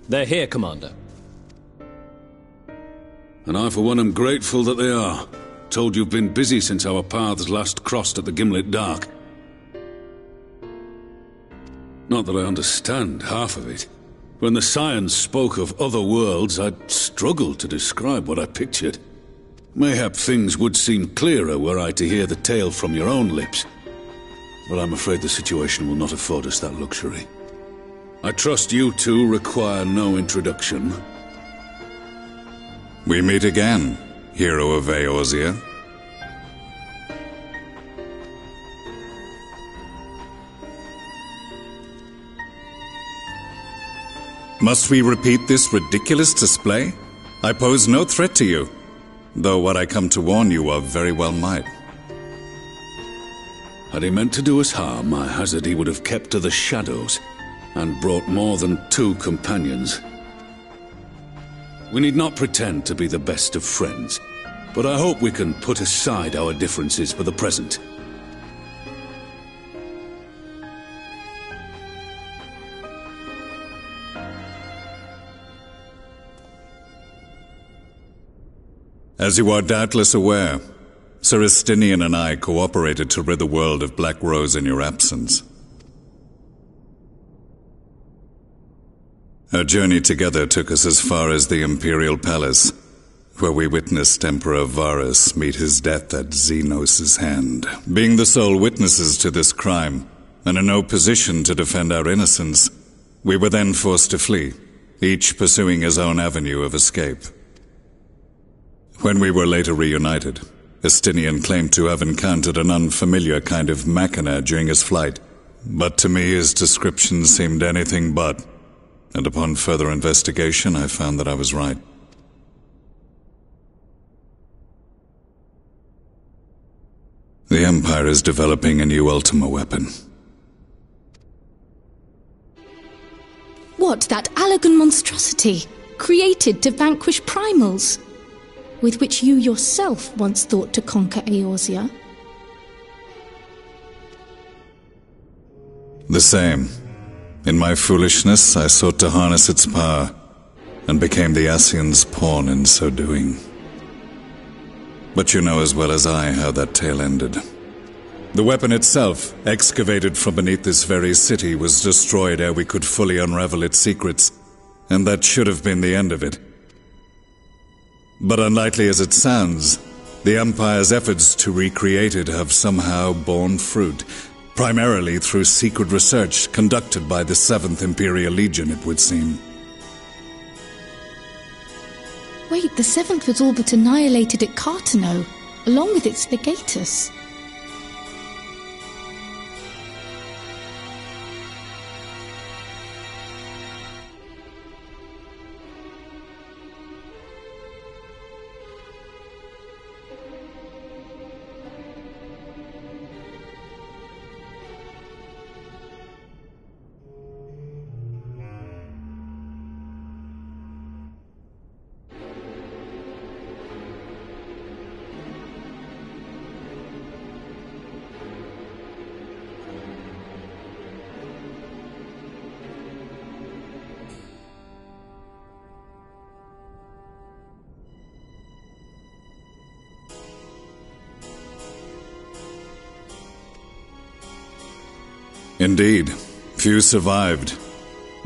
They're here, Commander. And I for one am grateful that they are. Told you've been busy since our paths last crossed at the Gimlet Dark. Not that I understand half of it. When the Scions spoke of other worlds, I'd struggled to describe what I pictured. Mayhap things would seem clearer were I to hear the tale from your own lips. But I'm afraid the situation will not afford us that luxury. I trust you two require no introduction. We meet again, hero of Eorzea. Must we repeat this ridiculous display? I pose no threat to you, though what I come to warn you of very well might. Had he meant to do us harm, I hazard he would have kept to the shadows, and brought more than 2 companions. We need not pretend to be the best of friends, but I hope we can put aside our differences for the present. As you are doubtless aware, Sir Estinian and I cooperated to rid the world of Black Rose in your absence. Our journey together took us as far as the Imperial Palace, where we witnessed Emperor Varus meet his death at Xenos' hand. Being the sole witnesses to this crime, and in no position to defend our innocence, we were then forced to flee, each pursuing his own avenue of escape. When we were later reunited, Estinian claimed to have encountered an unfamiliar kind of machina during his flight, but to me his description seemed anything but, and upon further investigation I found that I was right. The Empire is developing a new Ultima weapon. What, that Allagan monstrosity, created to vanquish primals, with which you yourself once thought to conquer Eorzea? The same. In my foolishness, I sought to harness its power, and became the Ascian's pawn in so doing. But you know as well as I how that tale ended. The weapon itself, excavated from beneath this very city, was destroyed ere we could fully unravel its secrets, and that should have been the end of it. But unlikely as it sounds, the Empire's efforts to recreate it have somehow borne fruit, primarily through secret research conducted by the 7th Imperial Legion, it would seem. Wait, the 7th was all but annihilated at Cartano, along with its legatus. Indeed, few survived.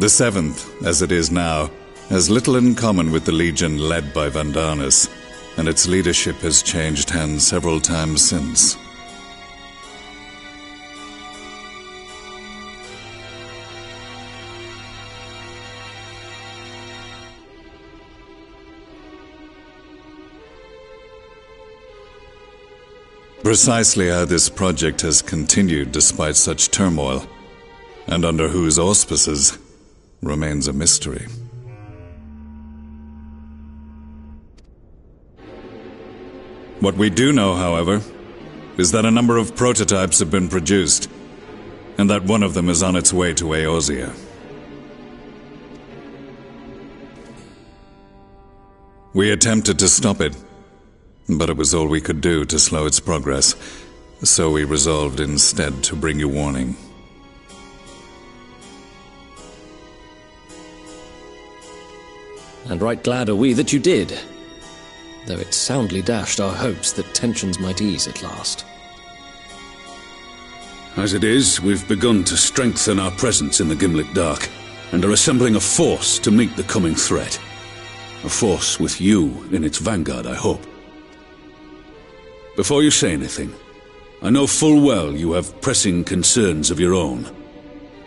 The 7th, as it is now, has little in common with the Legion led by Vandanis, and its leadership has changed hands several times since. Precisely how this project has continued despite such turmoil, and under whose auspices, remains a mystery. What we do know, however, is that a number of prototypes have been produced, and that one of them is on its way to Eorzea. We attempted to stop it, but it was all we could do to slow its progress, so we resolved instead to bring you warning. And right glad are we that you did, though it soundly dashed our hopes that tensions might ease at last. As it is, we've begun to strengthen our presence in the Gimlet Dark, and are assembling a force to meet the coming threat. A force with you in its vanguard, I hope. Before you say anything, I know full well you have pressing concerns of your own.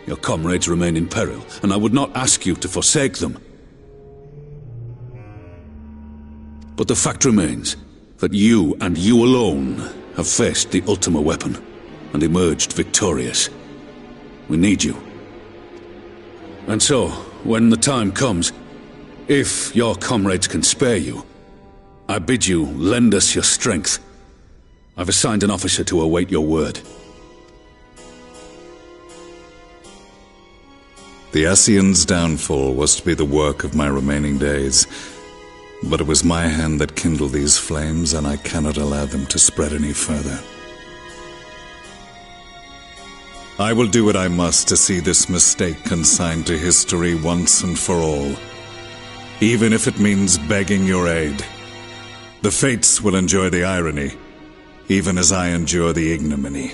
Your comrades remain in peril, and I would not ask you to forsake them. But the fact remains that you, and you alone, have faced the Ultima weapon, and emerged victorious. We need you. And so, when the time comes, if your comrades can spare you, I bid you lend us your strength. I've assigned an officer to await your word. The Ascian's downfall was to be the work of my remaining days, but it was my hand that kindled these flames, and I cannot allow them to spread any further. I will do what I must to see this mistake consigned to history once and for all, even if it means begging your aid. The fates will enjoy the irony, even as I endure the ignominy.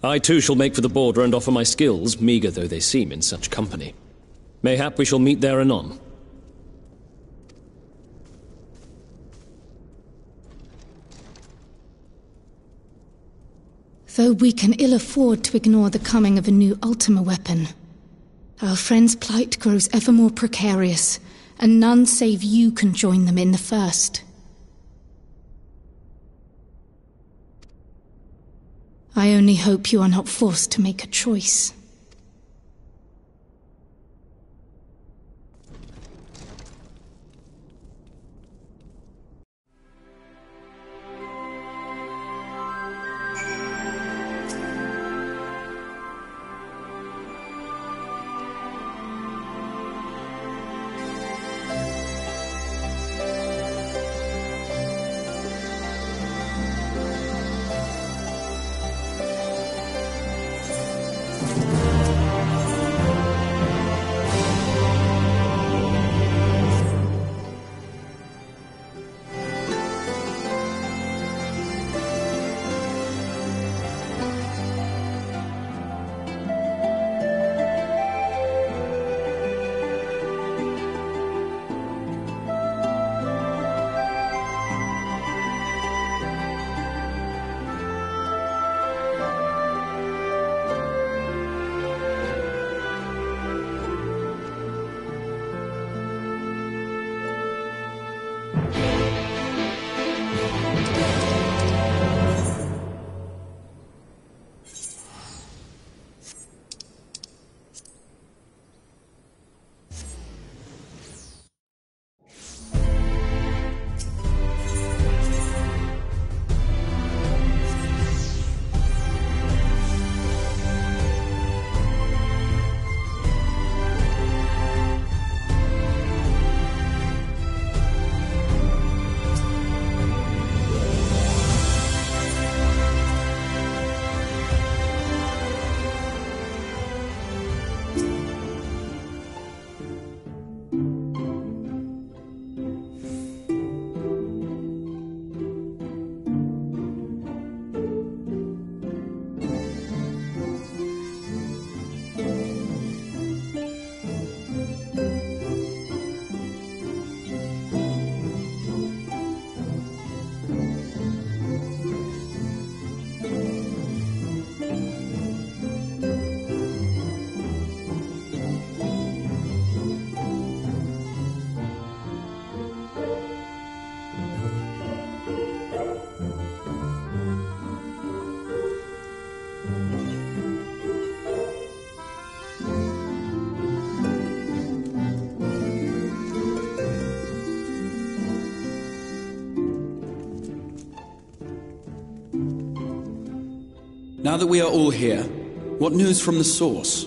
I too shall make for the border and offer my skills, meagre though they seem in such company. Mayhap we shall meet there anon. Though we can ill afford to ignore the coming of a new Ultima weapon, our friends' plight grows ever more precarious, and none save you can join them in the first. I only hope you are not forced to make a choice. Now that we are all here, what news from the source?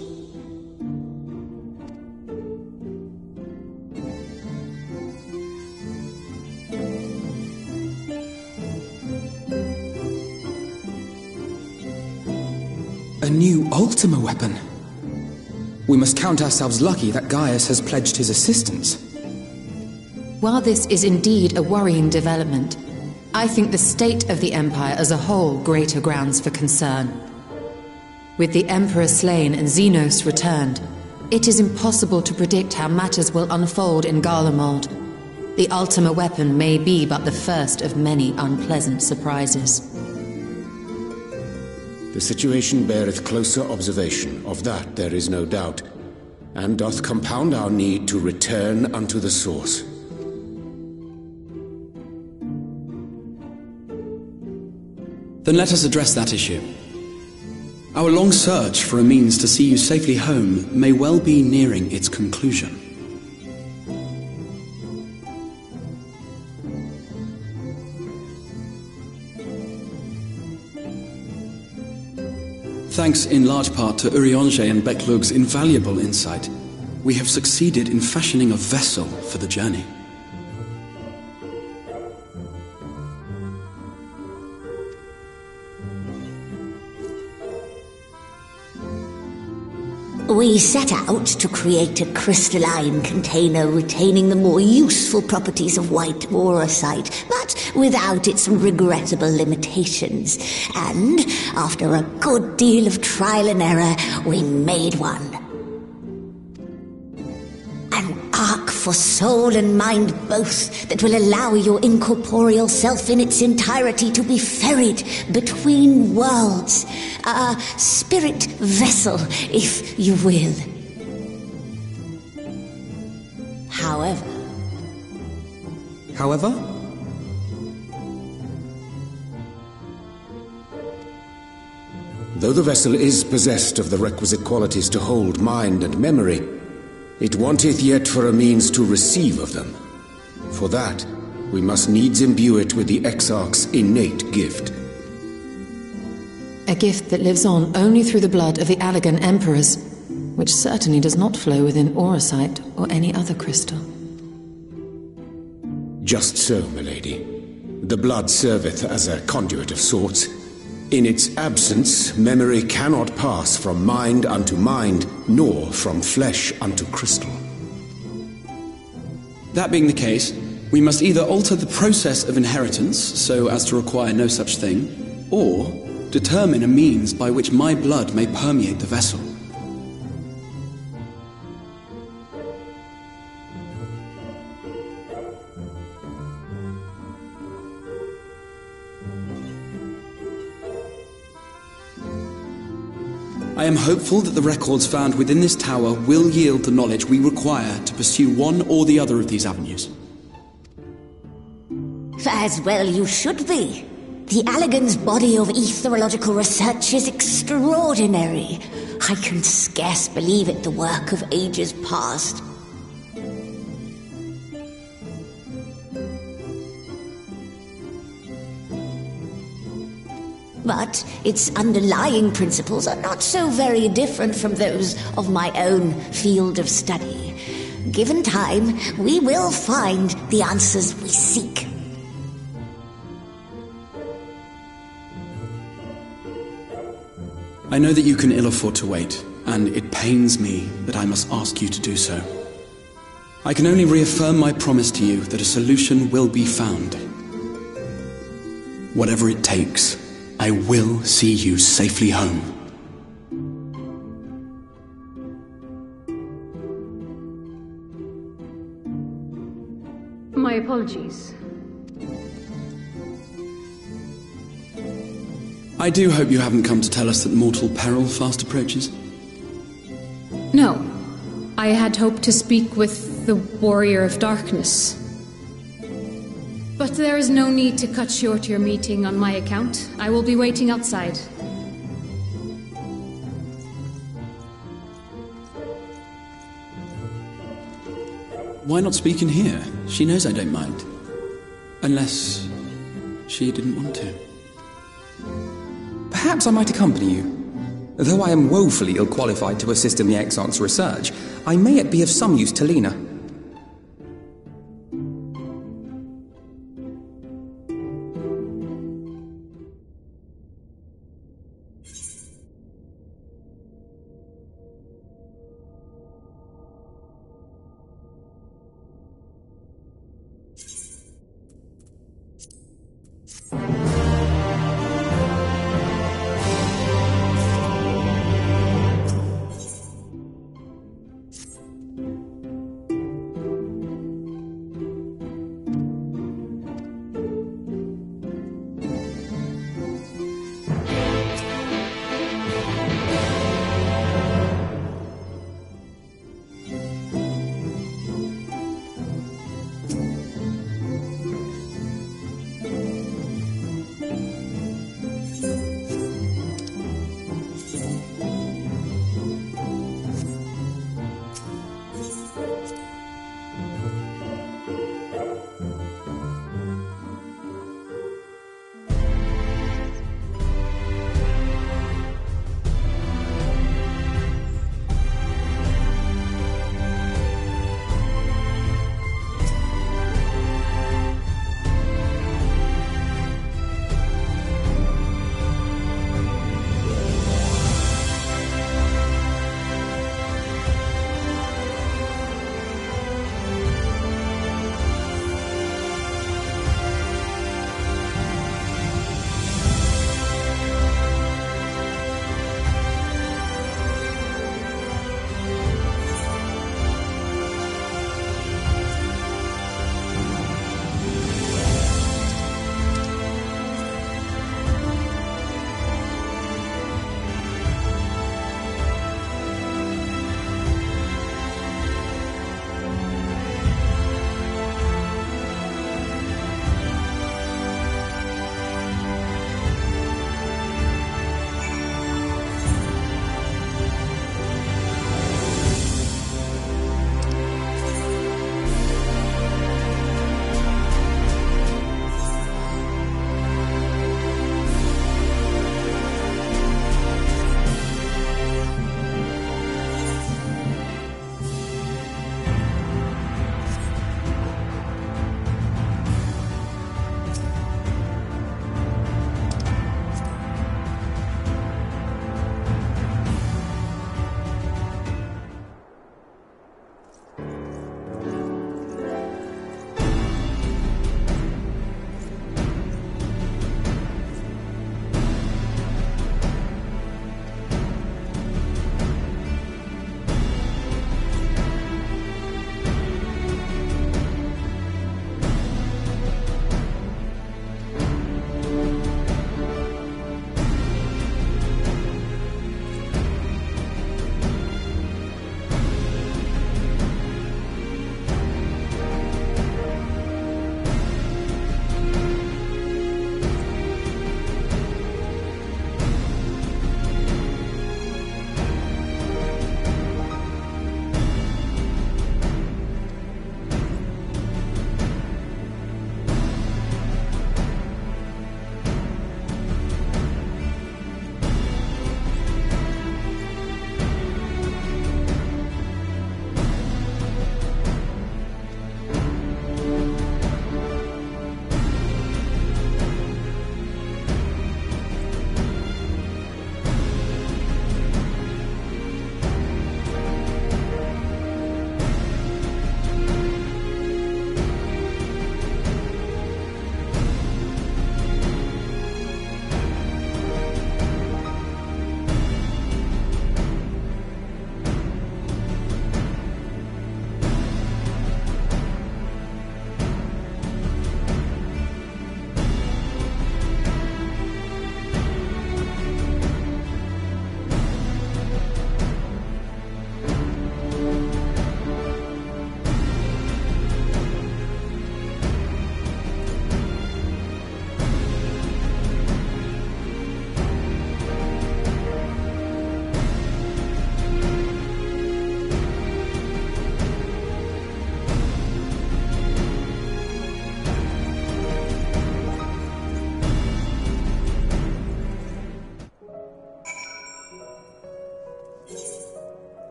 A new Ultima weapon? We must count ourselves lucky that Gaius has pledged his assistance. While this is indeed a worrying development, I think the state of the Empire as a whole greater grounds for concern. With the Emperor slain and Xenos returned, it is impossible to predict how matters will unfold in Garlemald. The Ultima weapon may be but the first of many unpleasant surprises. The situation beareth closer observation, of that there is no doubt, and doth compound our need to return unto the source. Then let us address that issue. Our long search for a means to see you safely home may well be nearing its conclusion. Thanks in large part to Urianger and Beklug's invaluable insight, we have succeeded in fashioning a vessel for the journey. We set out to create a crystalline container retaining the more useful properties of white aurosite, but without its regrettable limitations. And, after a good deal of trial and error, we made one. An ark for soul and mind both that will allow your incorporeal self in its entirety to be ferried between worlds. A spirit vessel, if you will. However... Though the vessel is possessed of the requisite qualities to hold mind and memory, it wanteth yet for a means to receive of them. For that, we must needs imbue it with the Exarch's innate gift. A gift that lives on only through the blood of the Allagan Emperors, which certainly does not flow within aurosite or any other crystal. Just so, milady. The blood serveth as a conduit of sorts. In its absence, memory cannot pass from mind unto mind, nor from flesh unto crystal. That being the case, we must either alter the process of inheritance so as to require no such thing, or determine a means by which my blood may permeate the vessel. I am hopeful that the records found within this tower will yield the knowledge we require to pursue one or the other of these avenues. As well you should be. The Allagan's body of etherological research is extraordinary. I can scarce believe it the work of ages past. But its underlying principles are not so very different from those of my own field of study. Given time, we will find the answers we seek. I know that you can ill afford to wait, and it pains me that I must ask you to do so. I can only reaffirm my promise to you that a solution will be found. Whatever it takes, I will see you safely home. My apologies. I do hope you haven't come to tell us that mortal peril fast approaches. No. I had hoped to speak with the Warrior of Darkness. But there is no need to cut short your meeting on my account. I will be waiting outside. Why not speak in here? She knows I don't mind. Unless she didn't want to. Perhaps I might accompany you. Though I am woefully ill-qualified to assist in the Exarch's research, I may yet be of some use to Lena.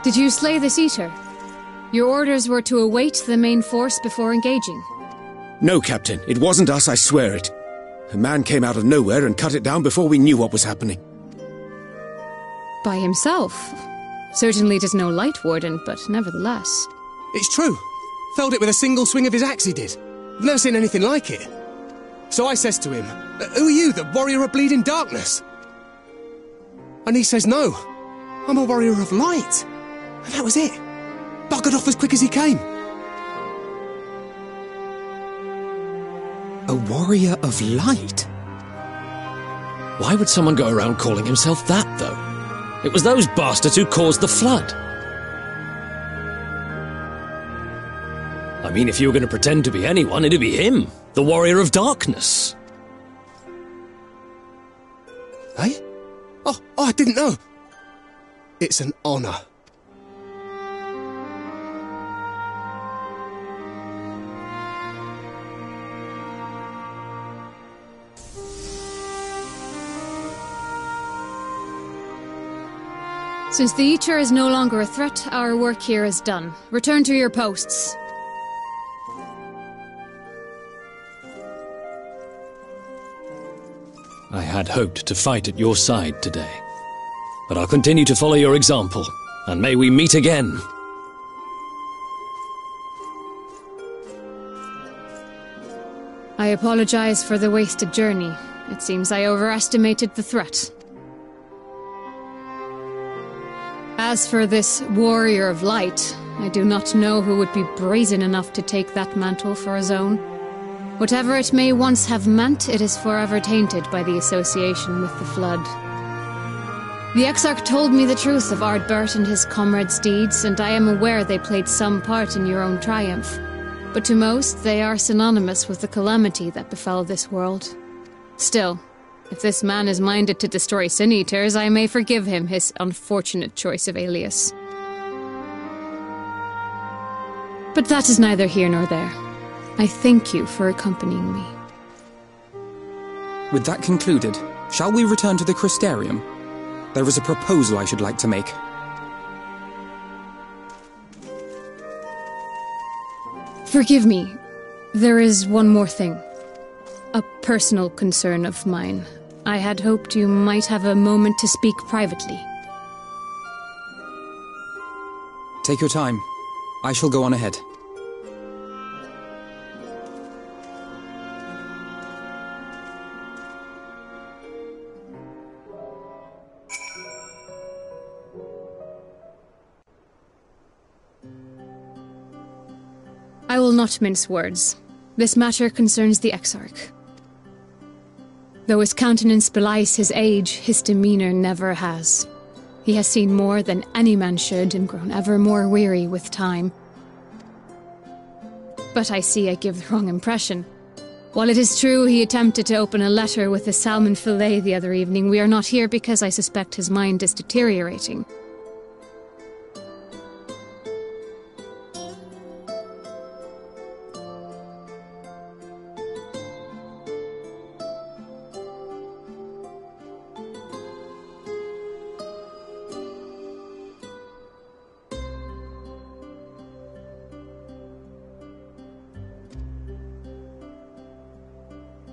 Did you slay this eater? Your orders were to await the main force before engaging. No, Captain. It wasn't us, I swear it. A man came out of nowhere and cut it down before we knew what was happening. By himself? Certainly it is no light warden, but nevertheless. It's true. Felled it with a single swing of his axe, he did. I've never seen anything like it. So I says to him, "Who are you, the warrior of bleeding darkness?" And he says, "No, I'm a warrior of light." And that was it. Buggered off as quick as he came. A warrior of light? Why would someone go around calling himself that, though? It was those bastards who caused the flood. I mean, if you were going to pretend to be anyone, it'd be him, the warrior of darkness. Eh? Oh, I didn't know. It's an honor. Since the Eater is no longer a threat, our work here is done. Return to your posts. I had hoped to fight at your side today, but I'll continue to follow your example, and may we meet again. I apologize for the wasted journey. It seems I overestimated the threat. As for this warrior of light, I do not know who would be brazen enough to take that mantle for his own. Whatever it may once have meant, it is forever tainted by the association with the flood. The Exarch told me the truth of Ardbert and his comrades' deeds, and I am aware they played some part in your own triumph. But to most, they are synonymous with the calamity that befell this world. Still, if this man is minded to destroy Sin-Eaters, I may forgive him his unfortunate choice of alias. But that is neither here nor there. I thank you for accompanying me. With that concluded, shall we return to the Crystarium? There is a proposal I should like to make. Forgive me. There is one more thing. A personal concern of mine. I had hoped you might have a moment to speak privately. Take your time. I shall go on ahead. I will not mince words. This matter concerns the Exarch. Though his countenance belies his age, his demeanor never has. He has seen more than any man should and grown ever more weary with time. But I see I give the wrong impression. While it is true he attempted to open a letter with a salmon fillet the other evening, we are not here because I suspect his mind is deteriorating.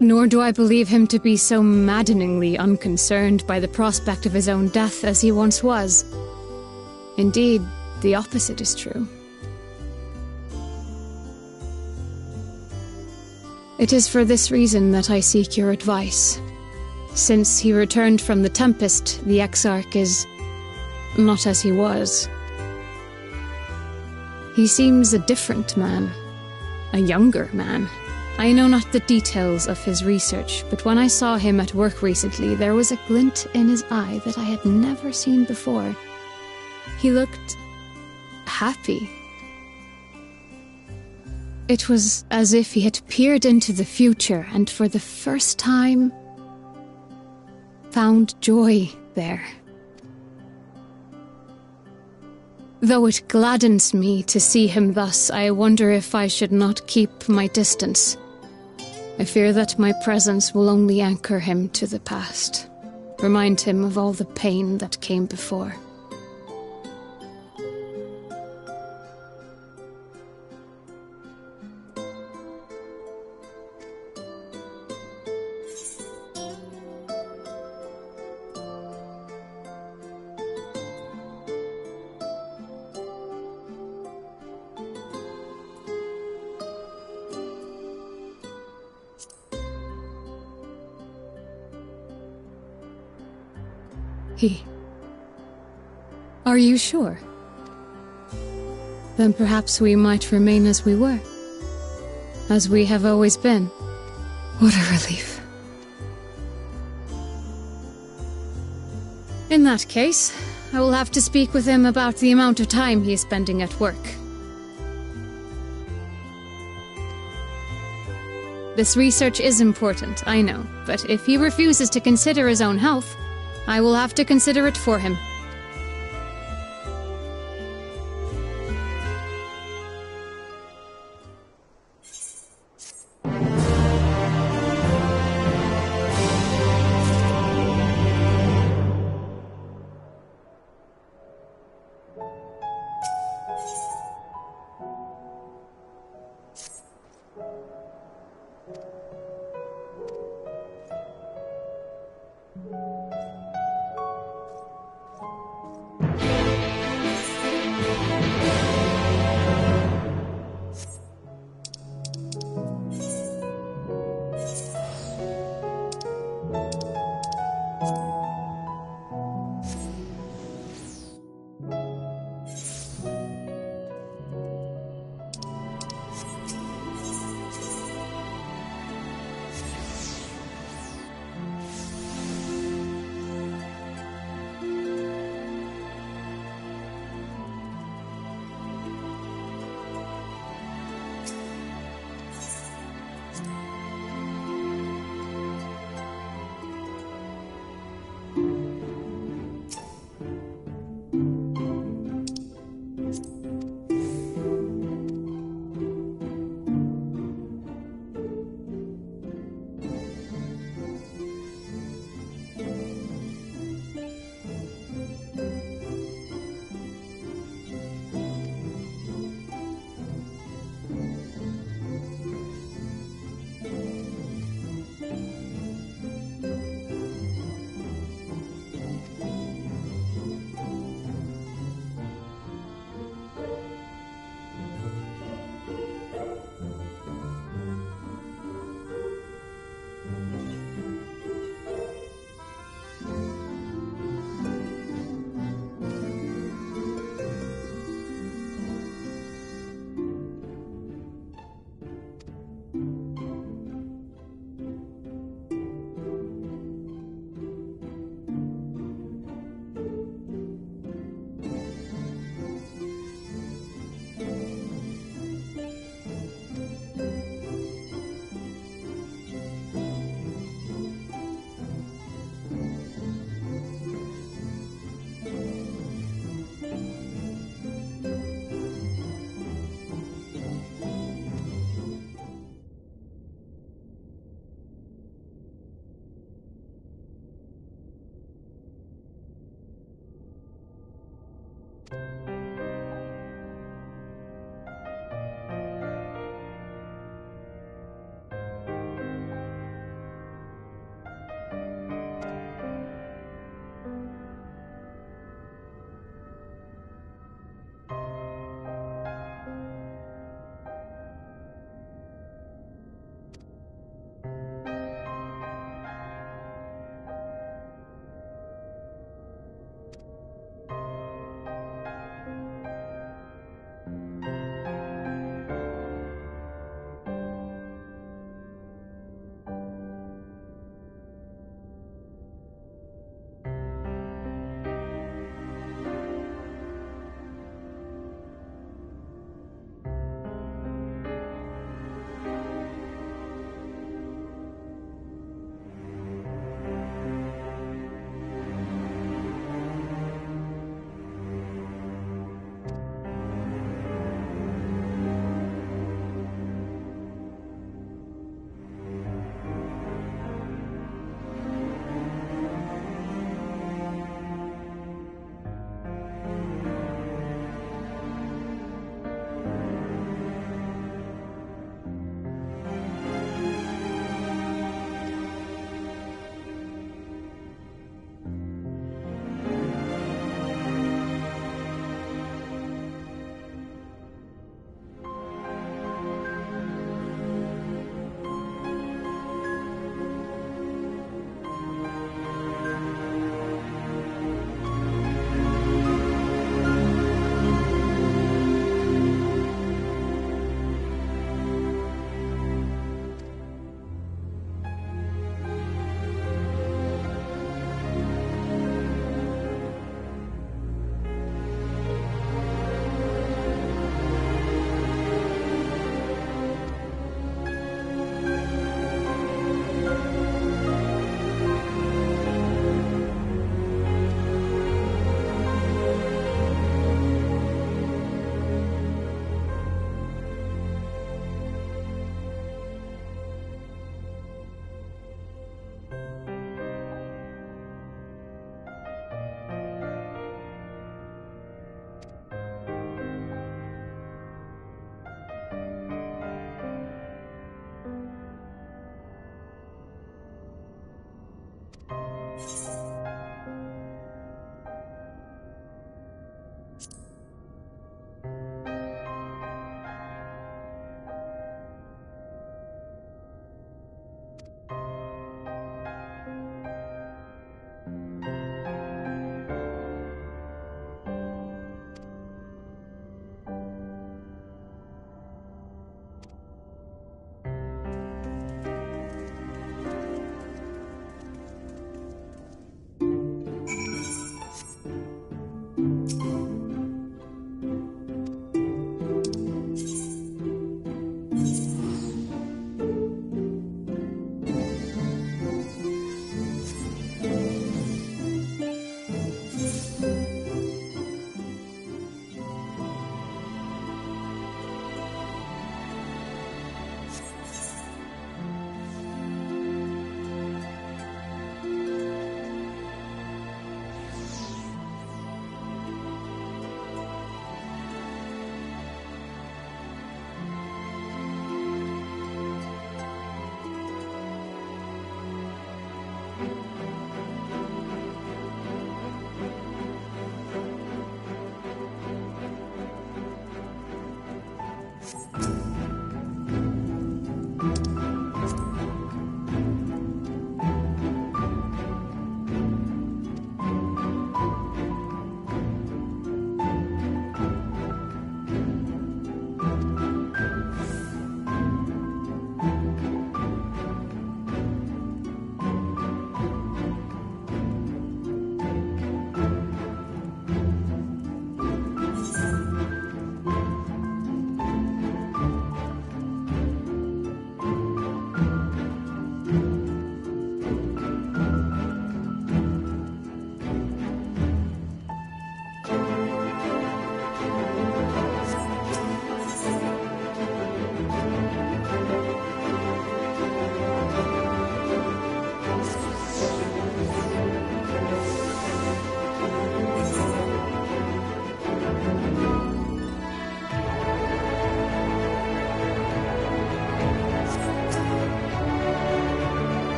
Nor do I believe him to be so maddeningly unconcerned by the prospect of his own death as he once was. Indeed, the opposite is true. It is for this reason that I seek your advice. Since he returned from the Tempest, the Exarch is not as he was. He seems a different man, a younger man. I know not the details of his research, but when I saw him at work recently, there was a glint in his eye that I had never seen before. He looked happy. It was as if he had peered into the future and for the first time found joy there. Though it gladdens me to see him thus, I wonder if I should not keep my distance. I fear that my presence will only anchor him to the past, remind him of all the pain that came before. Are you sure? Then perhaps we might remain as we were. As we have always been. What a relief. In that case, I will have to speak with him about the amount of time he is spending at work. This research is important, I know, but if he refuses to consider his own health, I will have to consider it for him.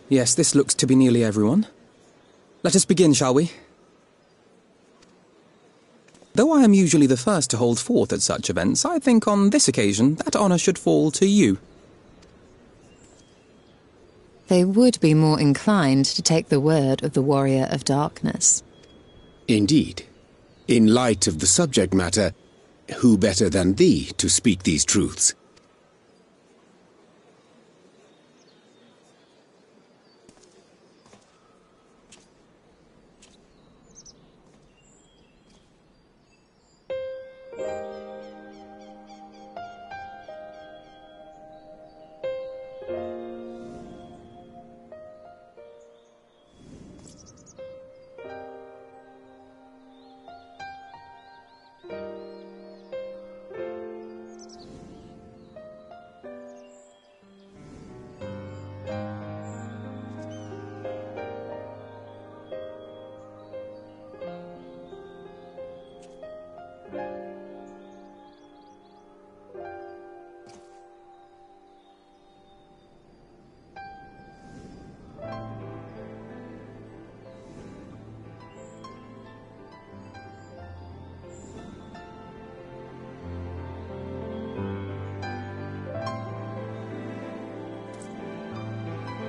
Yes, this looks to be nearly everyone. Let us begin, shall we? Though I am usually the first to hold forth at such events, I think on this occasion that honour should fall to you. They would be more inclined to take the word of the Warrior of Darkness. Indeed. In light of the subject matter, who better than thee to speak these truths?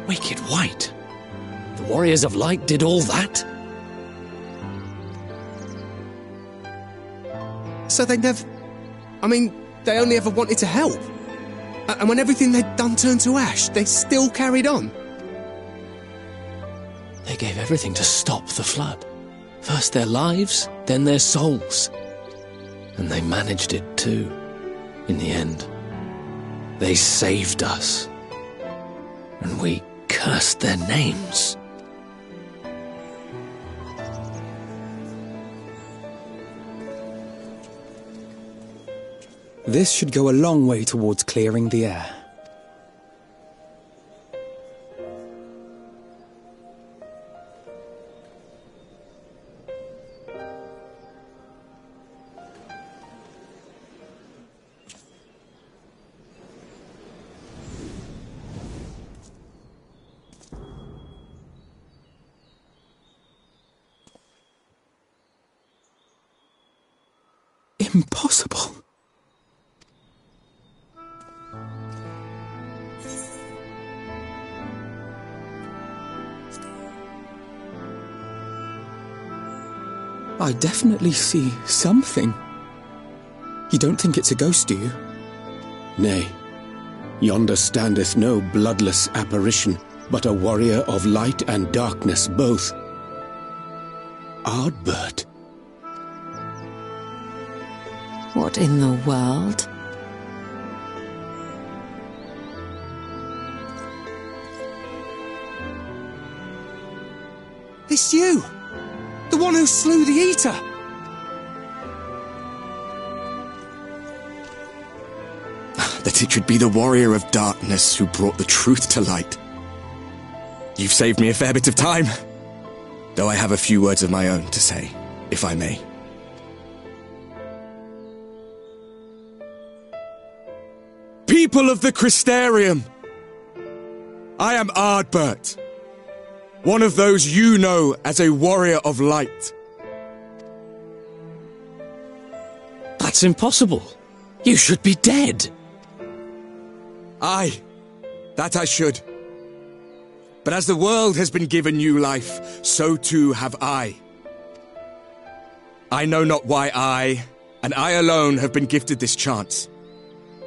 Wicked White? The Warriors of Light did all that? So they never... I mean, they only ever wanted to help. And when everything they'd done turned to ash, they still carried on. They gave everything to stop the flood. First their lives, then their souls. And they managed it too, in the end. They saved us. And we cursed their names. This should go a long way towards clearing the air. Impossible. I definitely see something. You don't think it's a ghost, do you? Nay. Yonder standeth no bloodless apparition, but a warrior of light and darkness both. Ardbert. What in the world? It's you! The one who slew the Eater! That it should be the Warrior of Darkness who brought the truth to light. You've saved me a fair bit of time, though I have a few words of my own to say, if I may. People of the Crystarium! I am Ardbert, one of those you know as a Warrior of Light. That's impossible. You should be dead. Aye, that I should. But as the world has been given new life, so too have I. I know not why I, and I alone, have been gifted this chance.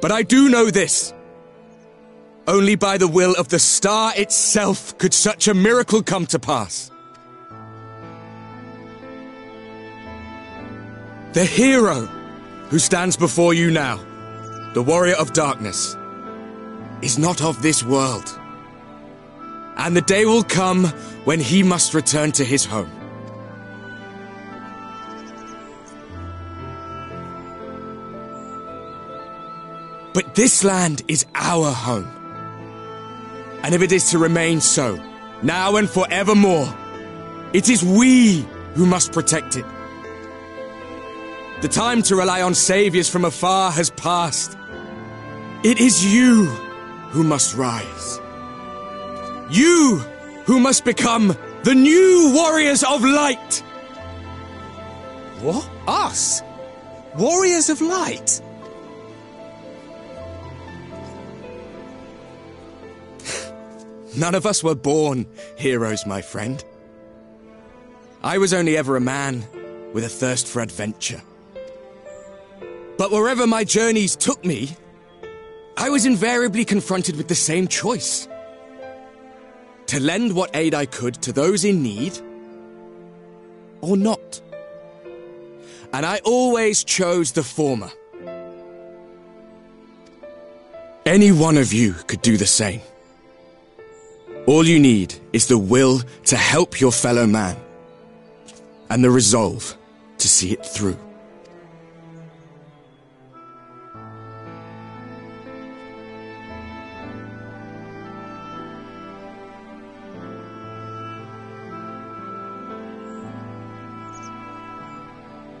But I do know this. Only by the will of the star itself could such a miracle come to pass. The hero who stands before you now, the Warrior of Darkness, is not of this world. And the day will come when he must return to his home. But this land is our home. And if it is to remain so, now and forevermore, it is we who must protect it. The time to rely on saviors from afar has passed. It is you who must rise. You who must become the new Warriors of Light! What? Us? Warriors of Light? None of us were born heroes, my friend. I was only ever a man with a thirst for adventure. But wherever my journeys took me, I was invariably confronted with the same choice. To lend what aid I could to those in need, or not. And I always chose the former. Any one of you could do the same. All you need is the will to help your fellow man, and the resolve to see it through.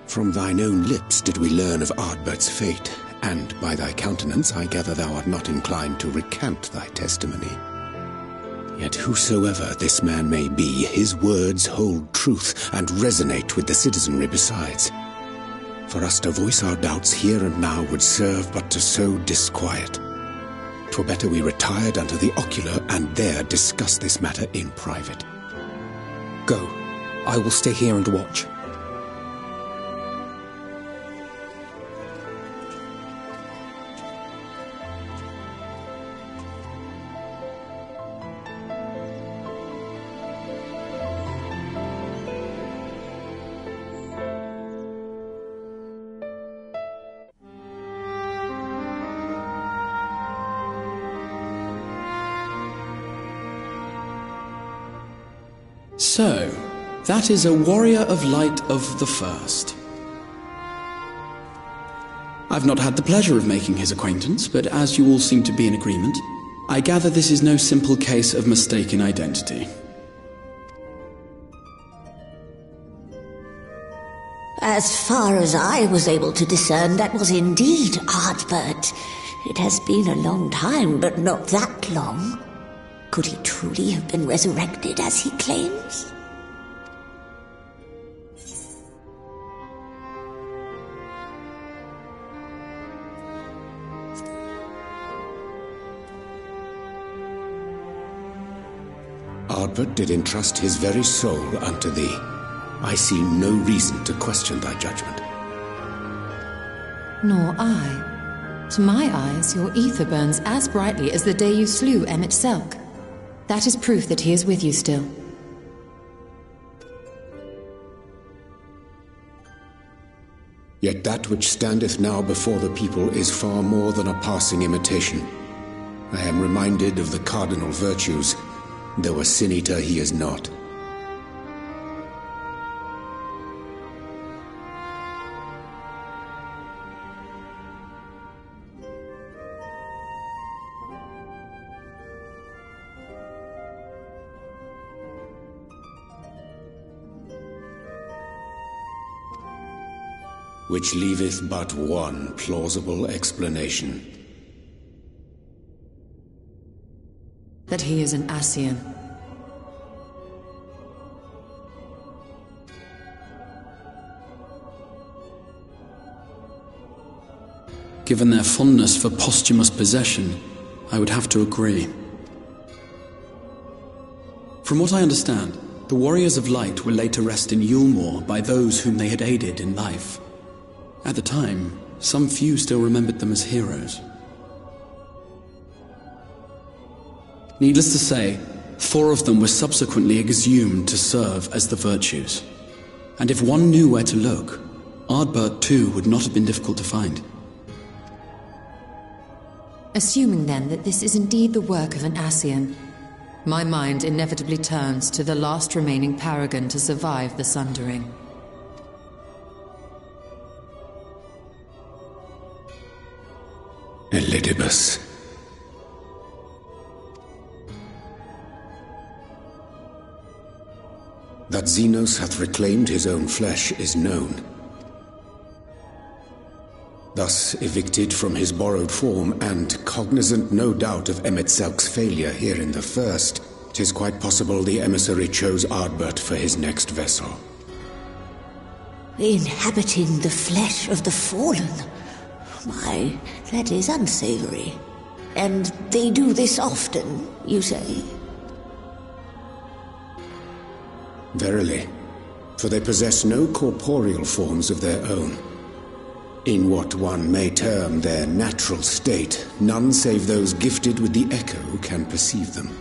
From thine own lips did we learn of Ardbert's fate, and by thy countenance I gather thou art not inclined to recant thy testimony. Yet whosoever this man may be, his words hold truth and resonate with the citizenry besides. For us to voice our doubts here and now would serve but to sow disquiet. 'Twere better we retired unto the ocular and there discuss this matter in private. Go. I will stay here and watch. So, that is a warrior of light of the first. I've not had the pleasure of making his acquaintance, but as you all seem to be in agreement, I gather this is no simple case of mistaken identity. As far as I was able to discern, that was indeed Ardbert. It has been a long time, but not that long. Could he truly have been resurrected as he claims? Ardbert did entrust his very soul unto thee. I see no reason to question thy judgment. Nor I. To my eyes, your ether burns as brightly as the day you slew Emmett Selk. That is proof that he is with you still. Yet that which standeth now before the people is far more than a passing imitation. I am reminded of the cardinal virtues, though a sin-eater he is not. Which leaveth but one plausible explanation. That he is an Ascian. Given their fondness for posthumous possession, I would have to agree. From what I understand, the Warriors of Light were laid to rest in Yulmore by those whom they had aided in life. At the time, some few still remembered them as heroes. Needless to say, 4 of them were subsequently exhumed to serve as the virtues. And if one knew where to look, Ardbert too would not have been difficult to find. Assuming then that this is indeed the work of an Ascian, my mind inevitably turns to the last remaining paragon to survive the Sundering. Elidibus. That Xenos hath reclaimed his own flesh is known. Thus evicted from his borrowed form, and cognizant no doubt of Emmett Selk's failure here in the first, 'Tis quite possible the emissary chose Ardbert for his next vessel. Inhabiting the flesh of the fallen? My, that is unsavory. And they do this often, you say? Verily, for they possess no corporeal forms of their own. In what one may term their natural state, none save those gifted with the echo can perceive them.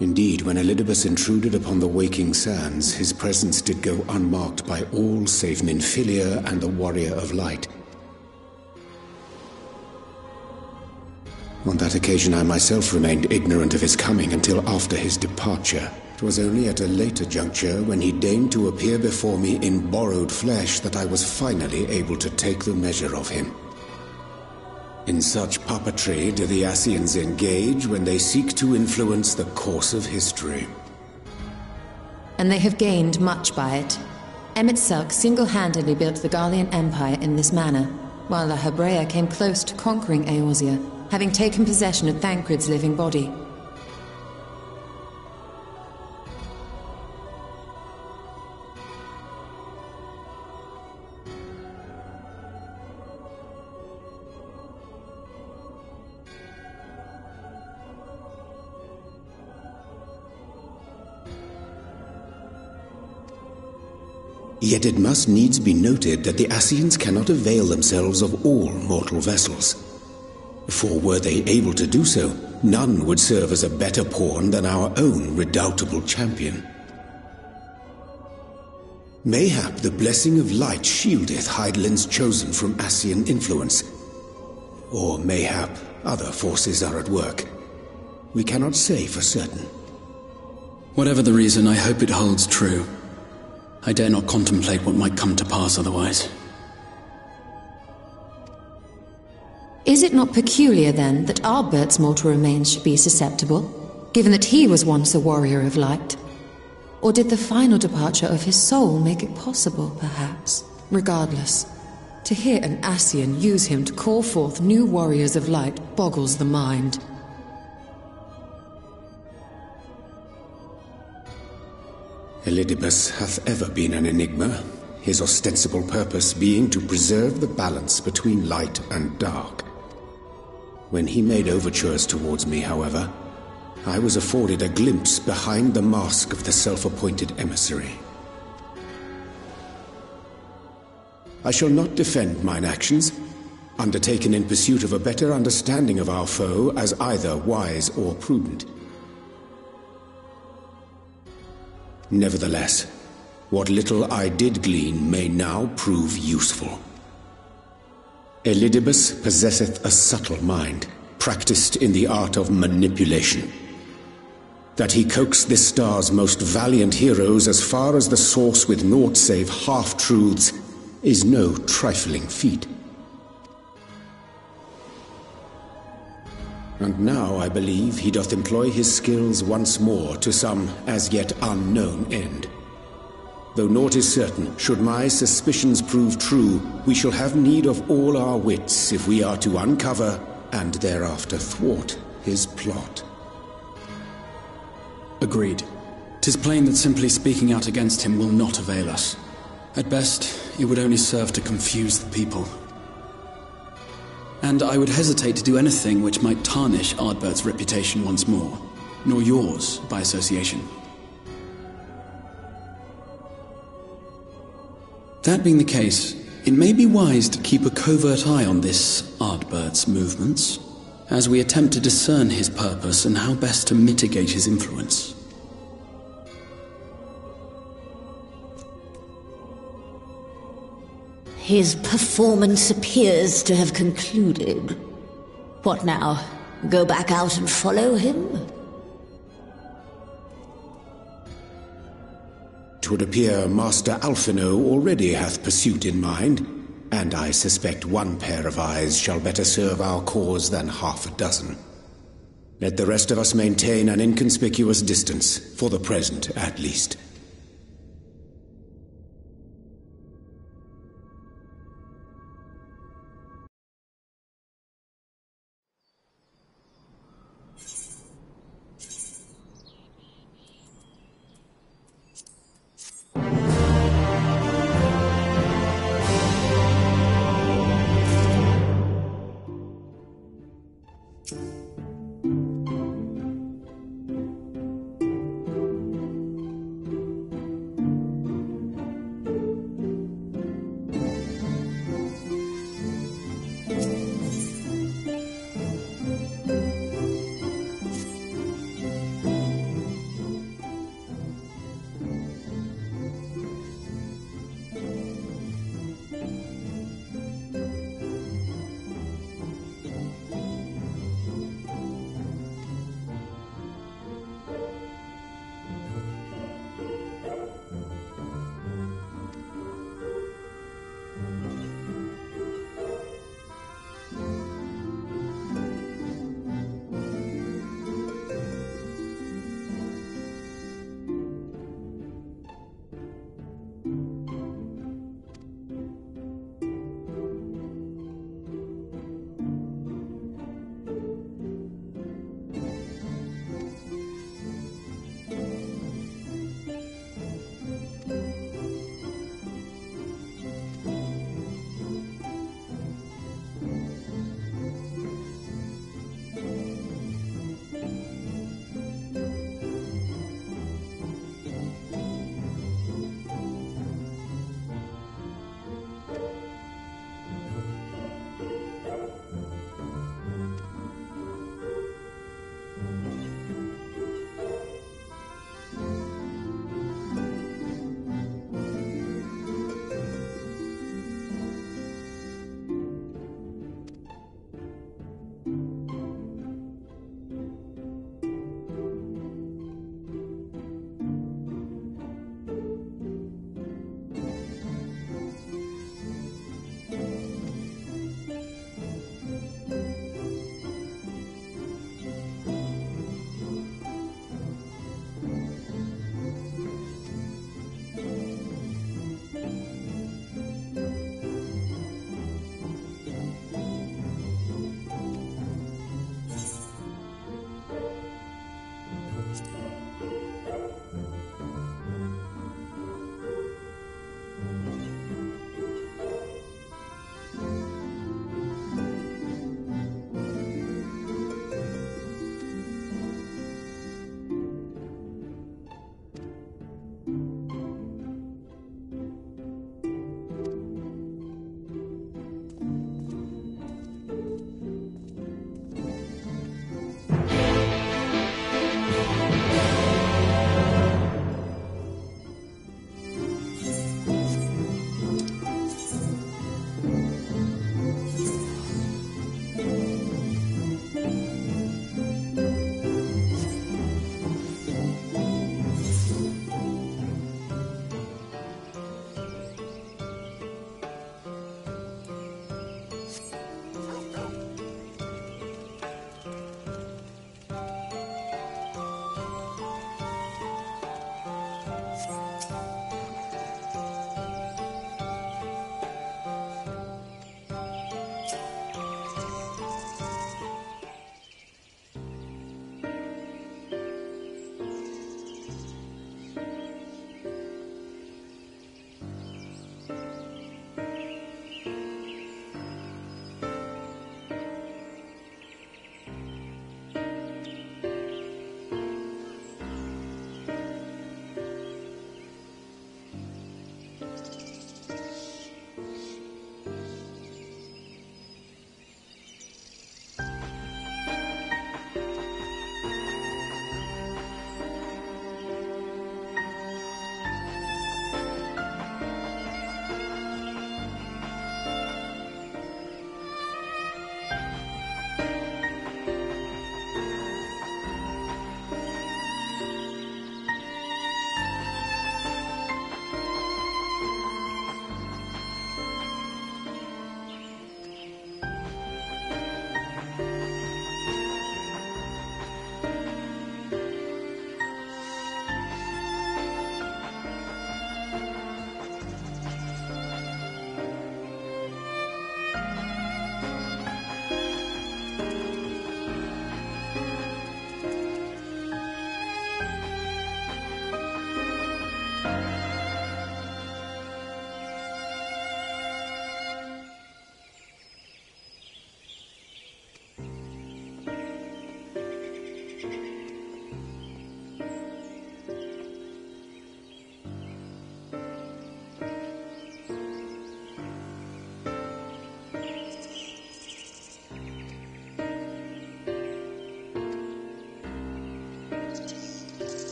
Indeed, when Elidibus intruded upon the waking sands, his presence did go unmarked by all save Minfilia and the Warrior of Light. On that occasion I myself remained ignorant of his coming until after his departure. It was only at a later juncture, when he deigned to appear before me in borrowed flesh, that I was finally able to take the measure of him. In such puppetry do the Ascians engage when they seek to influence the course of history. And they have gained much by it. Emmett Selk single-handedly built the Garlean Empire in this manner, while La Hebrea came close to conquering Eorzea, having taken possession of Thancred's living body. Yet it must needs be noted that the Ascians cannot avail themselves of all mortal vessels. For were they able to do so, none would serve as a better pawn than our own redoubtable champion. Mayhap the blessing of light shieldeth Hydaelyn's chosen from Ascian influence. Or mayhap other forces are at work. We cannot say for certain. Whatever the reason, I hope it holds true. I dare not contemplate what might come to pass otherwise. Is it not peculiar, then, that Ardbert's mortal remains should be susceptible, given that he was once a warrior of light? Or did the final departure of his soul make it possible, perhaps? Regardless, to hear an Ascian use him to call forth new warriors of light boggles the mind. Elidibus hath ever been an enigma, his ostensible purpose being to preserve the balance between light and dark. When he made overtures towards me, however, I was afforded a glimpse behind the mask of the self-appointed emissary. I shall not defend mine actions, undertaken in pursuit of a better understanding of our foe, as either wise or prudent. Nevertheless, what little I did glean may now prove useful. Elidibus possesseth a subtle mind, practiced in the art of manipulation. That he coaxed this star's most valiant heroes as far as the source with naught save half-truths is no trifling feat. And now I believe he doth employ his skills once more to some as yet unknown end. Though naught is certain, should my suspicions prove true, we shall have need of all our wits if we are to uncover and thereafter thwart his plot. Agreed. 'Tis plain that simply speaking out against him will not avail us. At best, it would only serve to confuse the people. And I would hesitate to do anything which might tarnish Ardbert's reputation once more, nor yours by association. That being the case, it may be wise to keep a covert eye on this Ardbert's movements, as we attempt to discern his purpose and how best to mitigate his influence. His performance appears to have concluded. What now? Go back out and follow him? Twould appear Master Alphino already hath pursuit in mind, and I suspect one pair of eyes shall better serve our cause than half a dozen. Let the rest of us maintain an inconspicuous distance, for the present at least.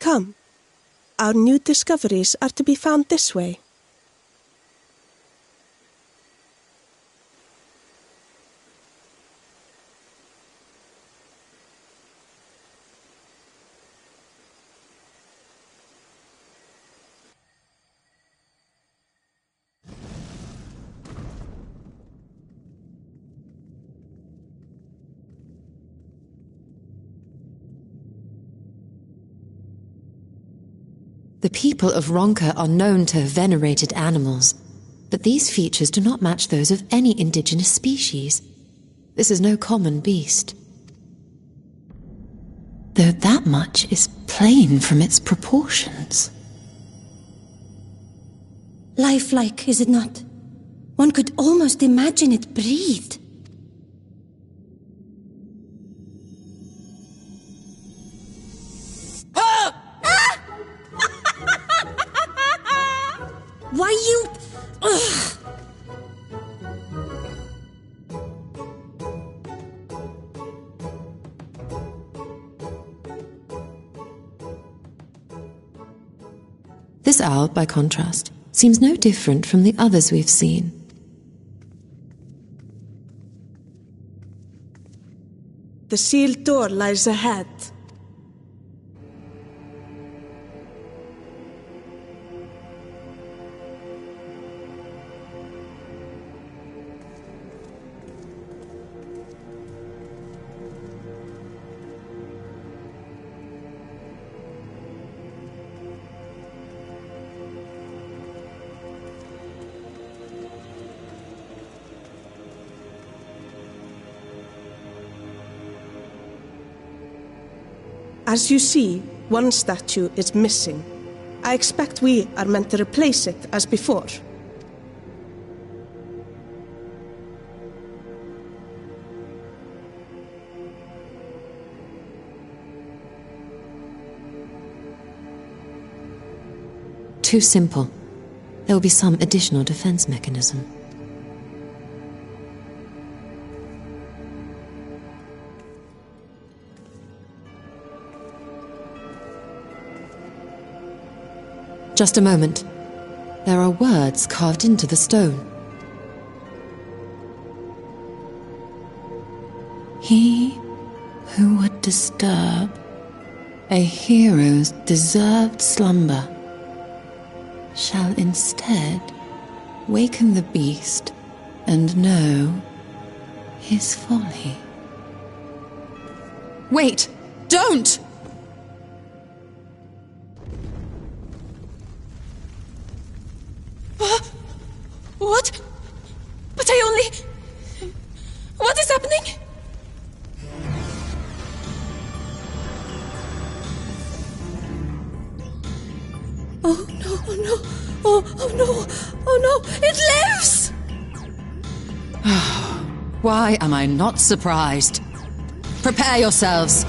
Come. Our new discoveries are to be found this way. The people of Ronka are known to have venerated animals, but these features do not match those of any indigenous species. This is no common beast. Though that much is plain from its proportions. Lifelike, is it not? One could almost imagine it breathed. Why you... Ugh. This owl, by contrast, seems no different from the others we've seen. The sealed door lies ahead. As you see, one statue is missing. I expect we are meant to replace it as before. Too simple. There will be some additional defense mechanism. Just a moment. There are words carved into the stone. He who would disturb a hero's deserved slumber shall instead waken the beast and know his folly. Wait! Don't! What? But I only... What is happening? Oh no, oh no, oh no, oh no, it lives! Why am I not surprised? Prepare yourselves.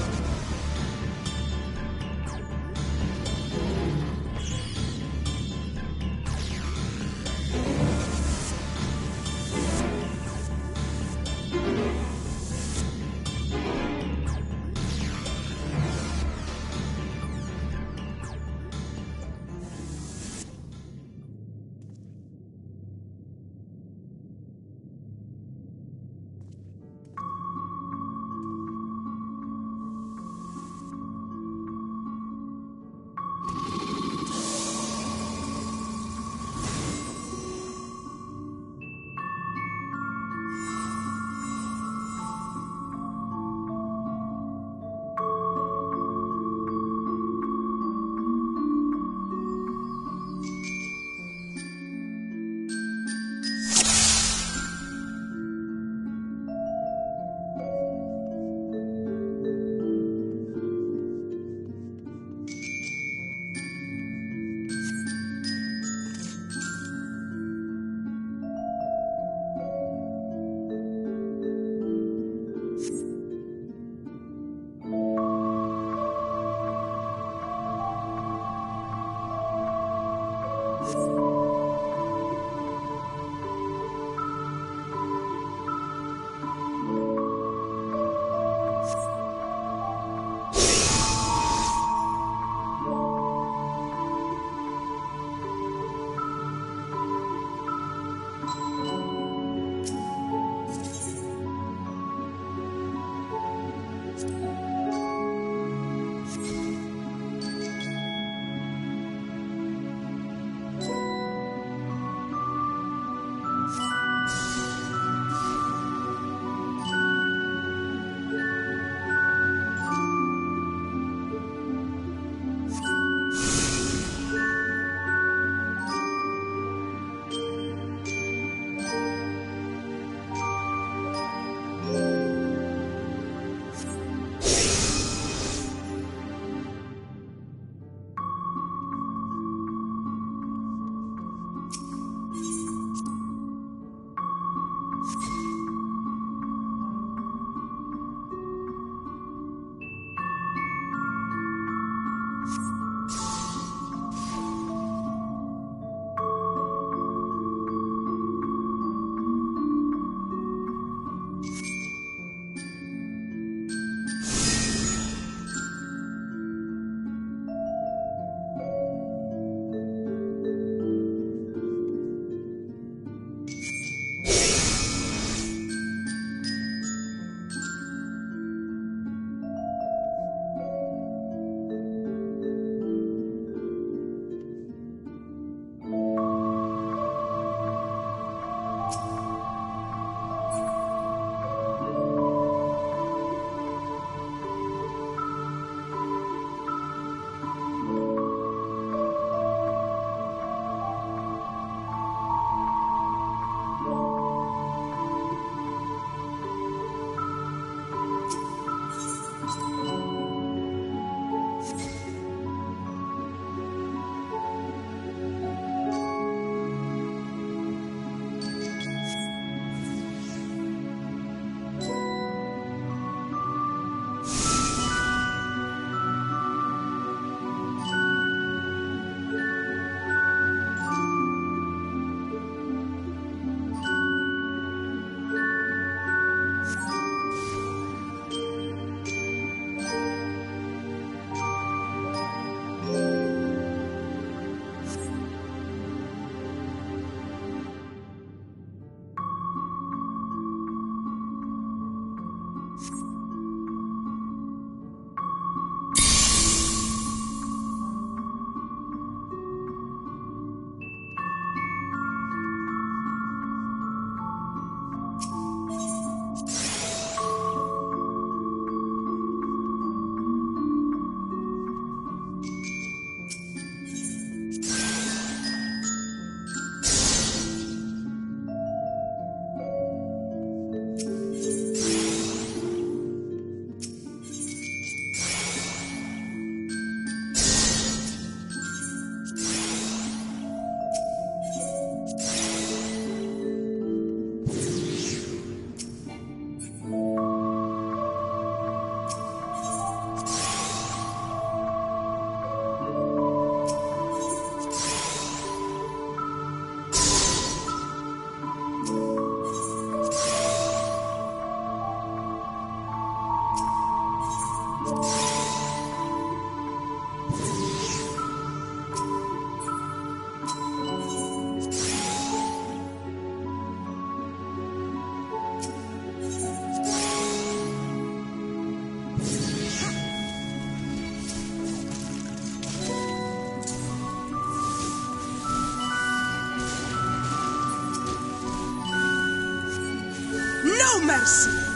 mercy.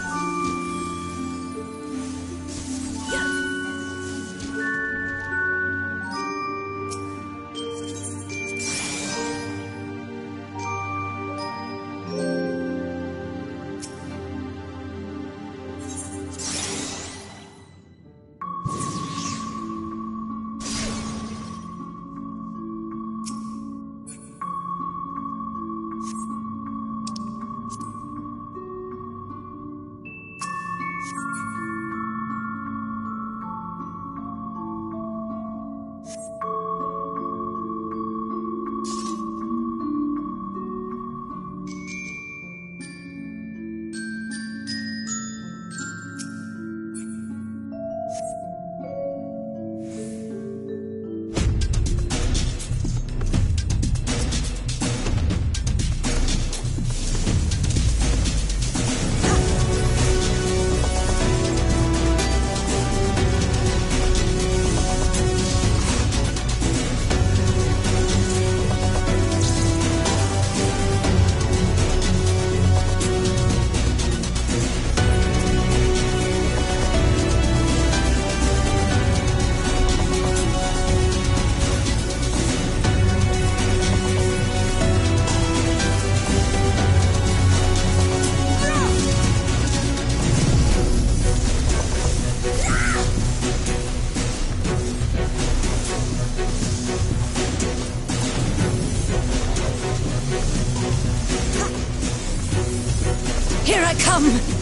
Here I come!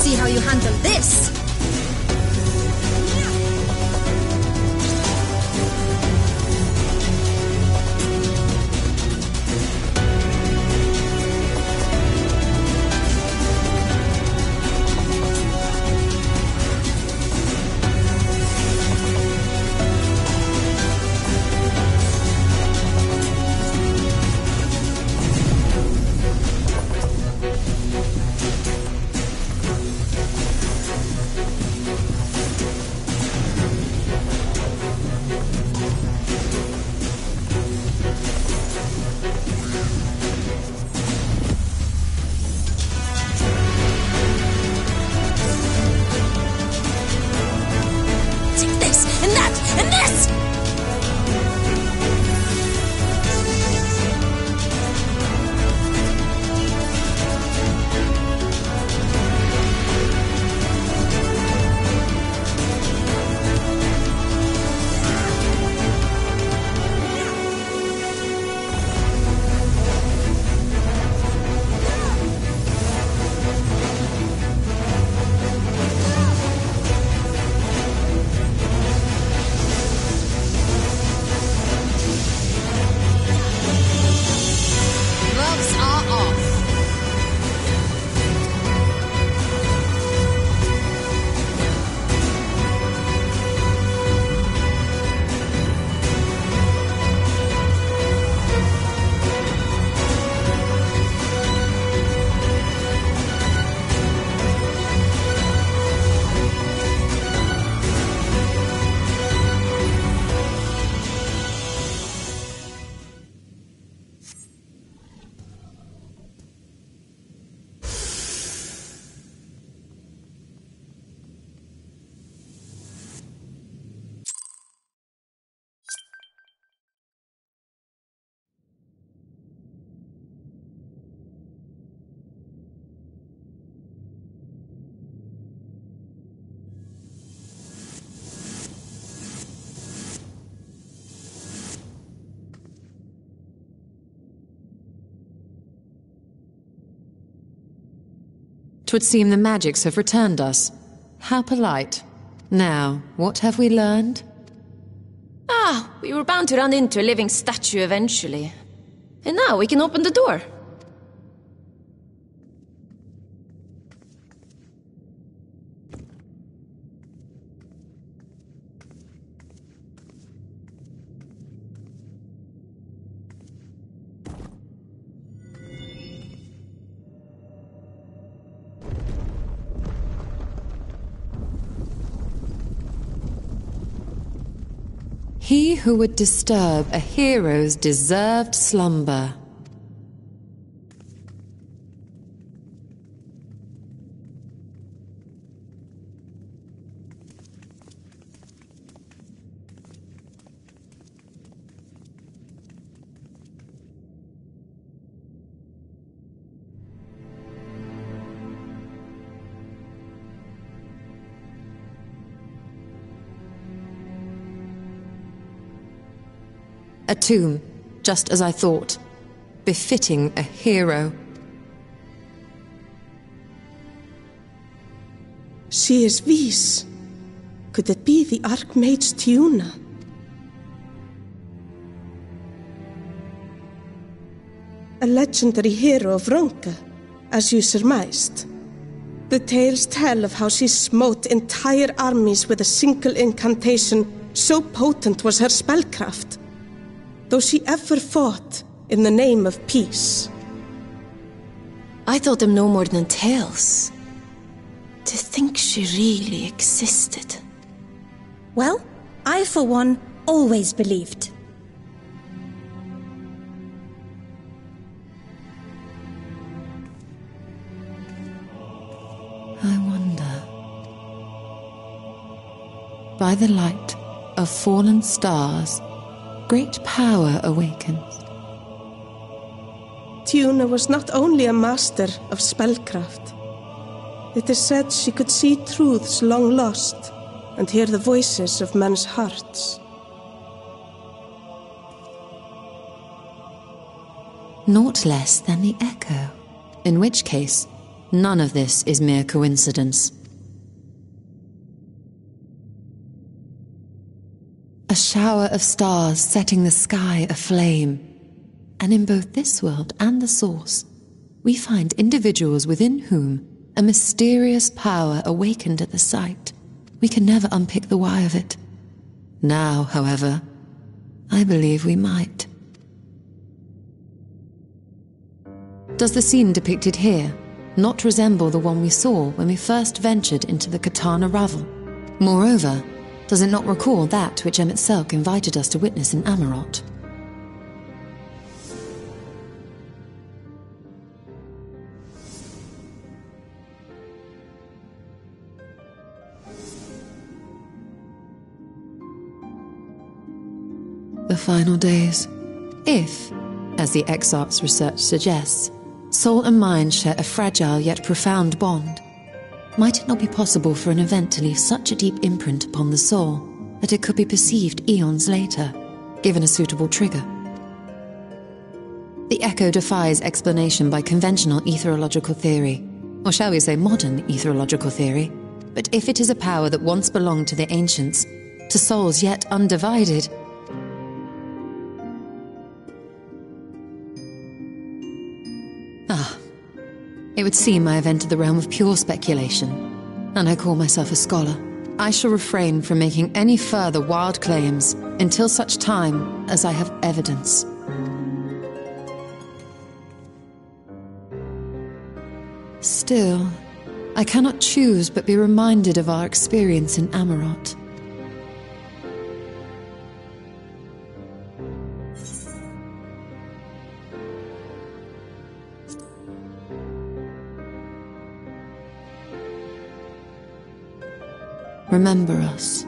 see how you handle this. Twould seem the magics have returned us. How polite. Now, what have we learned? We were bound to run into a living statue eventually. And now we can open the door. He who would disturb a hero's deserved slumber. A tomb, just as I thought. Befitting a hero. She is Vis. Could it be the Archmage Tiuna? A legendary hero of Ronka, as you surmised. The tales tell of how she smote entire armies with a single incantation, so potent was her spellcraft. Though she ever fought in the name of peace. I thought them no more than tales. To think she really existed. Well, I for one always believed. I wonder. By the light of fallen stars, great power awakens. Tiuna was not only a master of spellcraft. It is said she could see truths long lost and hear the voices of men's hearts. Naught less than the echo. In which case, none of this is mere coincidence. A shower of stars setting the sky aflame. And in both this world and the Source, we find individuals within whom a mysterious power awakened at the sight. We can never unpick the why of it. Now, however, I believe we might. Does the scene depicted here not resemble the one we saw when we first ventured into the Katana Ravel? Moreover, does it not recall that which Emmett Selk invited us to witness in Amarot? The final days. If, as the Exarch's research suggests, soul and mind share a fragile yet profound bond, might it not be possible for an event to leave such a deep imprint upon the soul that it could be perceived eons later, given a suitable trigger? The echo defies explanation by conventional etherological theory, or shall we say modern etherological theory, but if it is a power that once belonged to the ancients, to souls yet undivided, it would seem I have entered the realm of pure speculation, and I call myself a scholar. I shall refrain from making any further wild claims until such time as I have evidence. Still, I cannot choose but be reminded of our experience in Amarot. Remember us.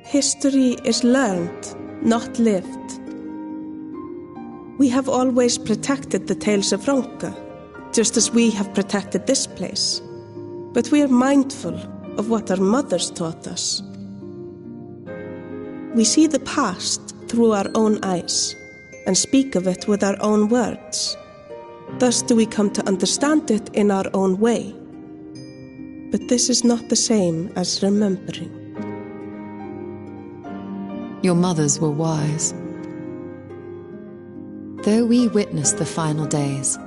History is learned, not lived. We have always protected the tales of Ronka, just as we have protected this place. But we are mindful of what our mothers taught us. We see the past through our own eyes, and speak of it with our own words. Thus do we come to understand it in our own way. But this is not the same as remembering. Your mothers were wise. Though we witnessed the final days,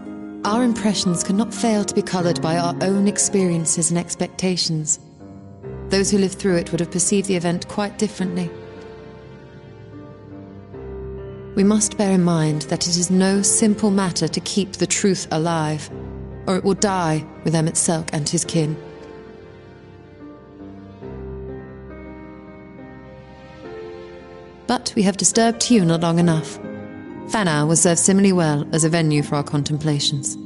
our impressions cannot fail to be colored by our own experiences and expectations. Those who lived through it would have perceived the event quite differently. We must bear in mind that it is no simple matter to keep the truth alive, or it will die with Emmett Selk and his kin. But we have disturbed Tuna long enough. Fanau will serve similarly well as a venue for our contemplations.